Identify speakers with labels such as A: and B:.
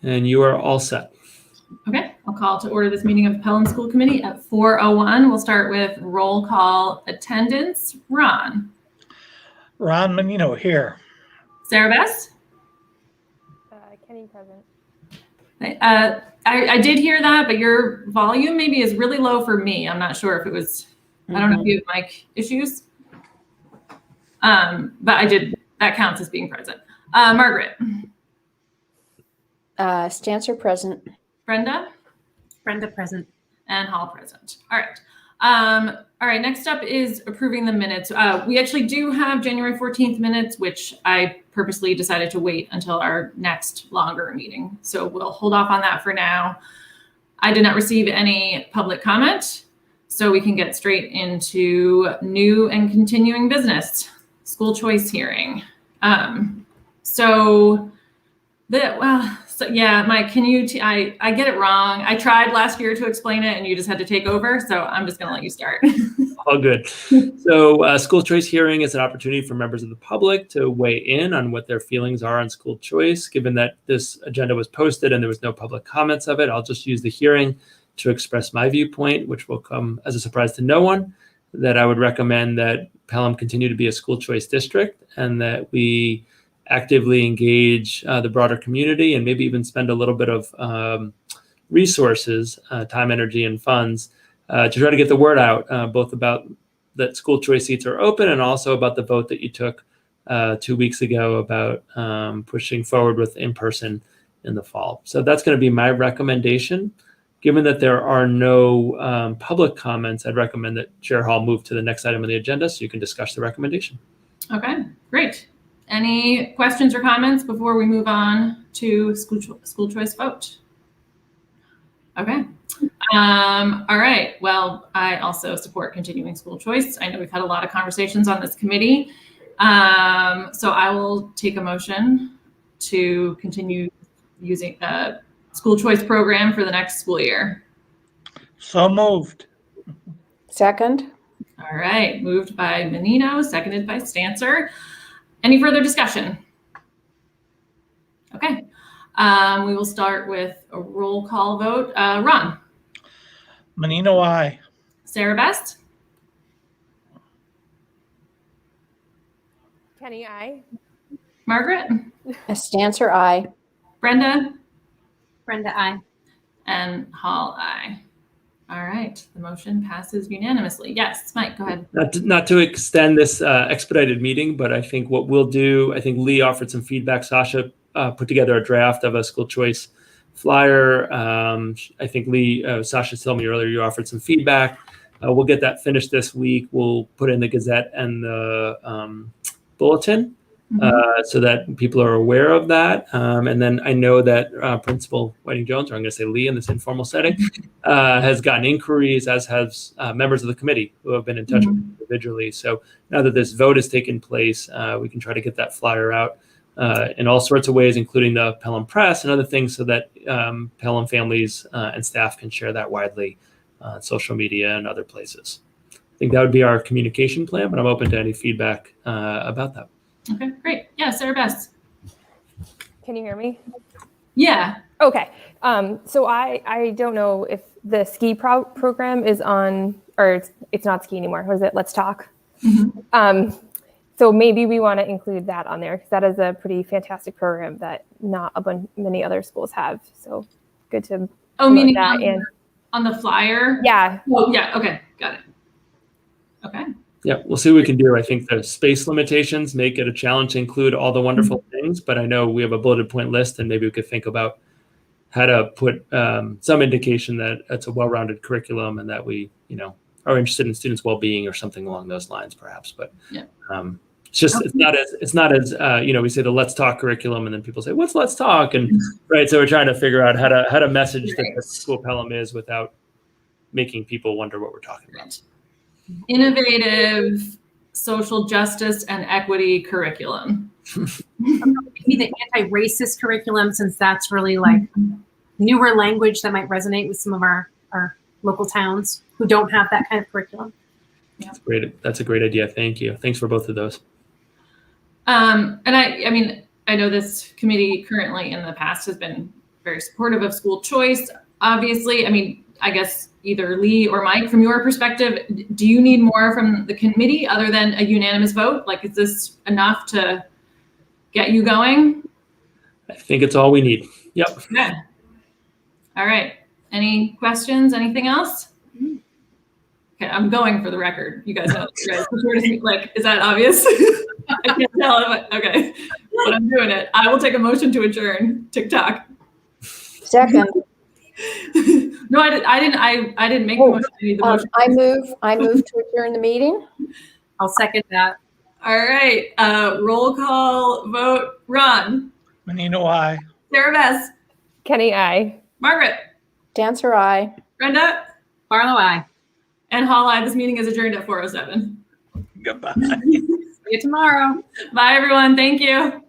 A: And you are all set.
B: Okay, I'll call to order this meeting of Pelham School Committee at 4:01. We'll start with roll call attendance. Ron.
C: Ron Menino here.
B: Sarah Best.
D: Kenny present.
B: I did hear that, but your volume maybe is really low for me. I'm not sure if it was, I don't know if you have mic issues. But that counts as being present. Margaret.
E: Stancer present.
B: Brenda.
F: Brenda present.
B: And Hall present. All right, next up is approving the minutes. We actually do have January 14th minutes, which I purposely decided to wait until our next longer meeting. So we'll hold off on that for now. I did not receive any public comment, so we can get straight into new and continuing business, school choice hearing. Yeah, Mike, can you, I get it wrong. I tried last year to explain it and you just had to take over. So I'm just gonna let you start.
A: All good. So school choice hearing is an opportunity for members of the public to weigh in on what their feelings are on school choice. Given that this agenda was posted and there was no public comments of it, I'll just use the hearing to express my viewpoint, which will come as a surprise to no one, that I would recommend that Pelham continue to be a school choice district and that we actively engage the broader community and maybe even spend a little bit of resources, time, energy, and funds to try to get the word out, both about that school choice seats are open and also about the vote that you took 2 weeks ago about pushing forward with in-person in the fall. So that's going to be my recommendation. Given that there are no public comments, I'd recommend that Chair Hall move to the next item on the agenda so you can discuss the recommendation.
B: Okay, great. Any questions or comments before we move on to school choice vote? Okay. All right. Well, I also support continuing school choice. I know we've had a lot of conversations on this committee. So I will take a motion to continue using the school choice program for the next school year.
C: So moved.
E: Second.
B: All right. Moved by Menino, seconded by Stancer. Any further discussion? Okay. We will start with a roll call vote. Ron.
C: Menino, aye.
B: Sarah Best.
D: Kenny, aye.
B: Margaret.
E: Stancer, aye.
B: Brenda.
F: Brenda, aye.
B: And Hall, aye. All right, the motion passes unanimously. Yes, Mike, go ahead.
A: Not to extend this expedited meeting, but I think what we'll do, I think Lee offered some feedback. Sasha put together a draft of a school choice flyer. I think Lee, Sasha told me earlier you offered some feedback. We'll get that finished this week. We'll put in the Gazette and the bulletin so that people are aware of that. And then I know that Principal Whiting-Jones, or I'm going to say Lee in this informal setting, has gotten inquiries, as has members of the committee who have been in touch with individually. So now that this vote has taken place, we can try to get that flyer out in all sorts of ways, including the Pelham Press and other things, so that Pelham families and staff can share that widely on social media and other places. I think that would be our communication plan, but I'm open to any feedback about that.
B: Okay, great. Yeah, Sarah Best.
D: Can you hear me?
B: Yeah.
D: Okay. So I don't know if the ski program is on, or it's not ski anymore. What is it? Let's Talk. So maybe we want to include that on there because that is a pretty fantastic program that not many other schools have. So good to
B: meaning
D: that
B: on the flyer?
D: Yeah.
B: Oh, yeah. Okay, got it. Okay.
A: Yeah, we'll see what we can do. I think the space limitations make it a challenge to include all the wonderful things, but I know we have a bulleted point list, and maybe we could think about how to put some indication that it's a well-rounded curriculum and that we, are interested in students' well-being or something along those lines, perhaps. But
B: yeah.
A: It's not as we say the Let's Talk curriculum, and then people say, "What's Let's Talk?" And right, so we're trying to figure out how to message that the school Pelham is without making people wonder what we're talking about.
B: Innovative social justice and equity curriculum.
F: Maybe the anti-racist curriculum, since that's really like newer language that might resonate with some of our local towns who don't have that kind of curriculum.
B: Yeah.
A: That's great. That's a great idea. Thank you. Thanks for both of those.
B: And I know this committee currently in the past has been very supportive of school choice. Obviously, I mean, I guess either Lee or Mike, from your perspective, do you need more from the committee other than a unanimous vote? Like, is this enough to get you going?
A: I think it's all we need. Yep.
B: Okay. All right. Any questions? Anything else? Okay, I'm going for the record. You guys know, like, is that obvious? I can't tell. Okay, but I'm doing it. I will take a motion to adjourn. TikTok.
E: Second.
B: No, I didn't make the motion. I need the motion.
E: I move to adjourn the meeting.
F: I'll second that.
B: All right. Roll call vote. Ron.
C: Menino, I.
B: Sarah Bess.
D: Kenny, I.
B: Margaret.
E: Dancer, I.
B: Brenda.
F: Barlow, aye.
B: And Hall, I. This meeting is adjourned at 4:07.
C: Goodbye.
F: See you tomorrow.
B: Bye, everyone. Thank you.